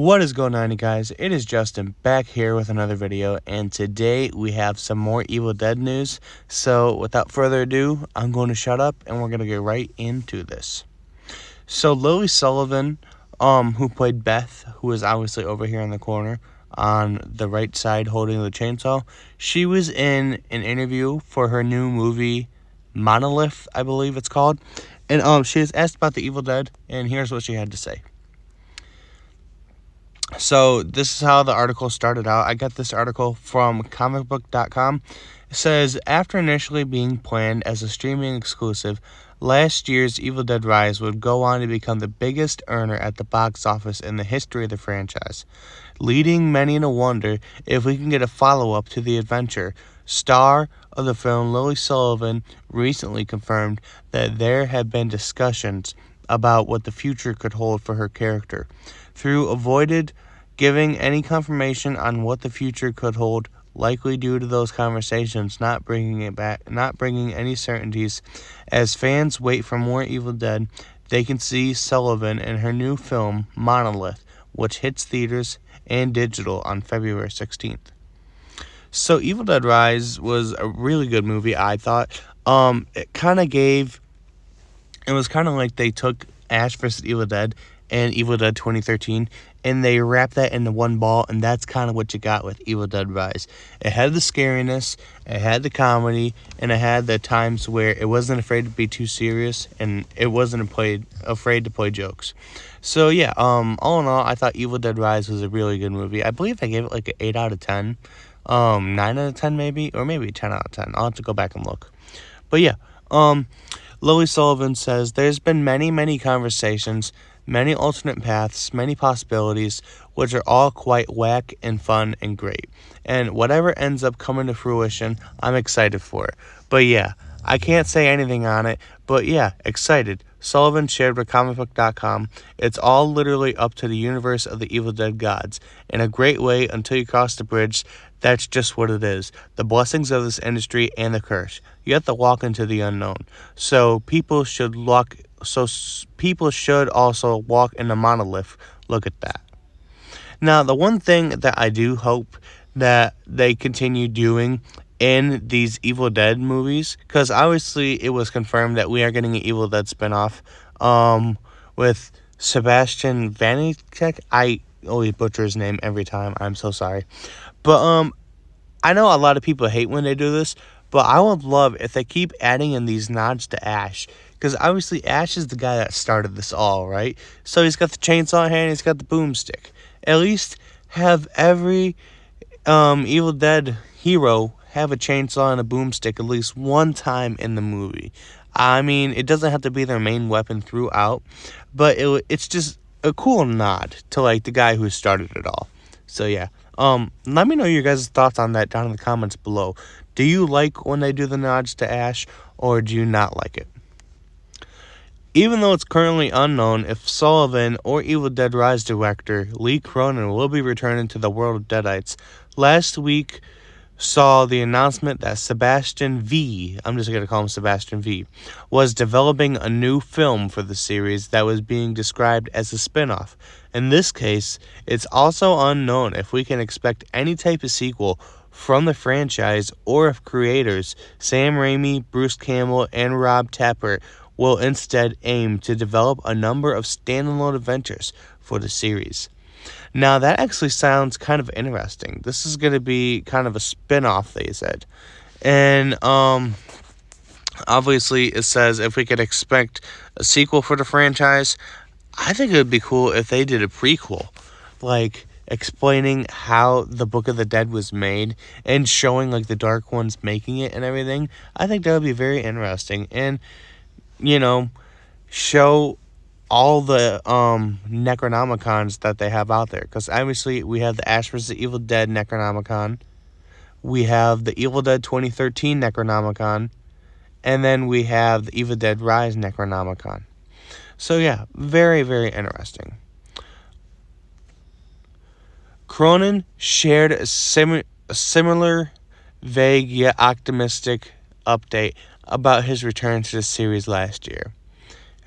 What is going on, you guys? It is Justin back here with another video, and today we have some more Evil Dead news. So without further ado, I'm going to shut up and we're going to get right into this. So Lily Sullivan, who played Beth, who is obviously over here in the corner on the right side holding the chainsaw, she was in an interview for her new movie Monolith, I believe it's called, and she was asked about the Evil Dead, and here's what she had to say. So this is how the article started out. I got this article from comicbook.com. It says, after initially being planned as a streaming exclusive, last year's Evil Dead Rise would go on to become the biggest earner at the box office in the history of the franchise, leading many to wonder if we can get a follow-up to the adventure. Star of the film Lily Sullivan recently confirmed that there had been discussions about what the future could hold for her character. Through avoided giving any confirmation on what the future could hold, likely due to those conversations not bringing any certainties. As fans wait for more Evil Dead, they can see Sullivan in her new film Monolith, which hits theaters and digital on February 16th. So Evil Dead Rise was a really good movie, I thought. It was kind of like they took Ash vs. Evil Dead and Evil Dead 2013, and they wrapped that into one ball, and that's kind of what you got with Evil Dead Rise. It had the scariness, it had the comedy, and it had the times where it wasn't afraid to be too serious, and it wasn't afraid to play jokes. So yeah, all in all, I thought Evil Dead Rise was a really good movie. I believe I gave it like an 8 out of 10, 9 out of 10 maybe, or maybe 10 out of 10. I'll have to go back and look. But yeah, Lily Sullivan says, there's been many conversations, many alternate paths, many possibilities, which are all quite whack and fun and great. And whatever ends up coming to fruition, I'm excited for it. But yeah, I can't say anything on it, but yeah, excited. Sullivan shared with comicbook.com, it's all literally up to the universe of the Evil Dead gods. In a great way, until you cross the bridge, that's just what it is. The blessings of this industry and the curse. You have to walk into the unknown. So people should also walk in the Monolith. Look at that. Now, the one thing that I do hope that they continue doing in these Evil Dead movies, because obviously it was confirmed that we are getting an Evil Dead spinoff with Sebastian Vanecek. I always butcher his name every time. I'm so sorry. But I know a lot of people hate when they do this, but I would love if they keep adding in these nods to Ash, because obviously Ash is the guy that started this all, right? So he's got the chainsaw in hand, he's got the boomstick. At least have every Evil Dead hero have a chainsaw and a boomstick at least one time in the movie. I mean, it doesn't have to be their main weapon throughout, but it's just a cool nod to like the guy who started it all. So yeah, let me know your guys' thoughts on that down in the comments below. Do you like when they do the nods to Ash, or do you not like it? Even though it's currently unknown if Sullivan or Evil Dead Rise director Lee Cronin will be returning to the world of Deadites, last week saw the announcement that Sebastian V, I'm just going to call him Sebastian V, was developing a new film for the series that was being described as a spin-off. In this case, it's also unknown if we can expect any type of sequel from the franchise, or if creators Sam Raimi, Bruce Campbell, and Rob Tapert will instead aim to develop a number of standalone adventures for the series. Now, that actually sounds kind of interesting. This is going to be kind of a spin-off, they said. And obviously, it says if we could expect a sequel for the franchise, I think it would be cool if they did a prequel, like explaining how the Book of the Dead was made and showing like the Dark Ones making it and everything. I think that would be very interesting, and show all the Necronomicons that they have out there, because obviously we have the Ash vs. Evil Dead Necronomicon, we have the Evil Dead 2013 Necronomicon, and then we have the Evil Dead Rise Necronomicon. So yeah, very interesting. Cronin shared a similar vague yet optimistic update about his return to the series last year.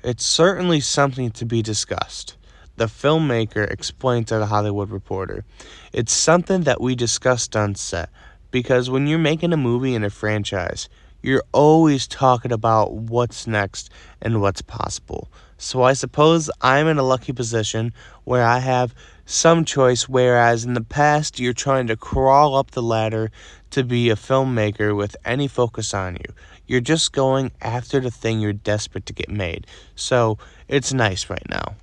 It's certainly something to be discussed. the filmmaker explained to the Hollywood Reporter. It's something that we discussed on set, because when you're making a movie in a franchise, you're always talking about what's next and what's possible. So I suppose I'm in a lucky position where I have some choice, whereas in the past you're trying to crawl up the ladder to be a filmmaker with any focus on you. You're just going after the thing you're desperate to get made. So it's nice right now.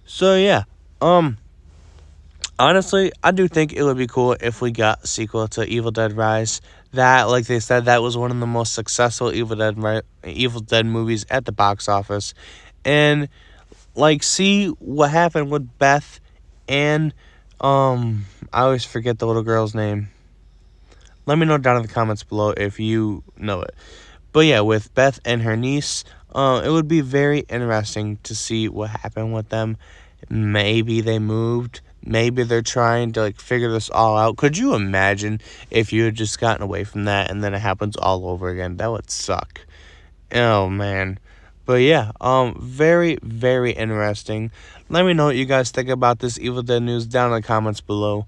So yeah, honestly, I do think it would be cool if we got a sequel to Evil Dead Rise. That, like they said, that was one of the most successful Evil Dead movies at the box office. And, like, see what happened with Beth and, I always forget the little girl's name. Let me know down in the comments below if you know it. But yeah, with Beth and her niece, it would be very interesting to see what happened with them. Maybe they moved. Maybe they're trying to figure this all out. Could you imagine if you had just gotten away from that and then it happens all over again? That would suck. Oh man. But yeah, very, very interesting. Let me know what you guys think about this Evil Dead news down in the comments below.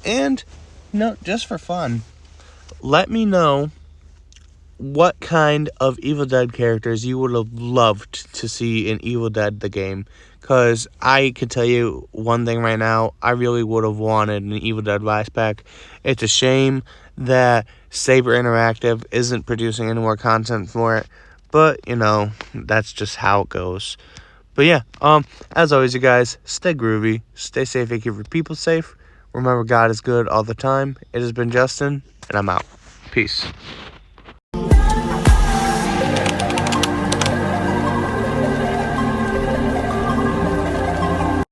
And, just for fun, let me know what kind of Evil Dead characters you would have loved to see in Evil Dead the game. Because I can tell you one thing right now, I really would have wanted an Evil Dead Rise pack. It's a shame that Saber Interactive isn't producing any more content for it. But, that's just how it goes. But yeah, as always, you guys, stay groovy, stay safe, and keep your people safe. Remember, God is good all the time. It has been Justin, and I'm out. Peace.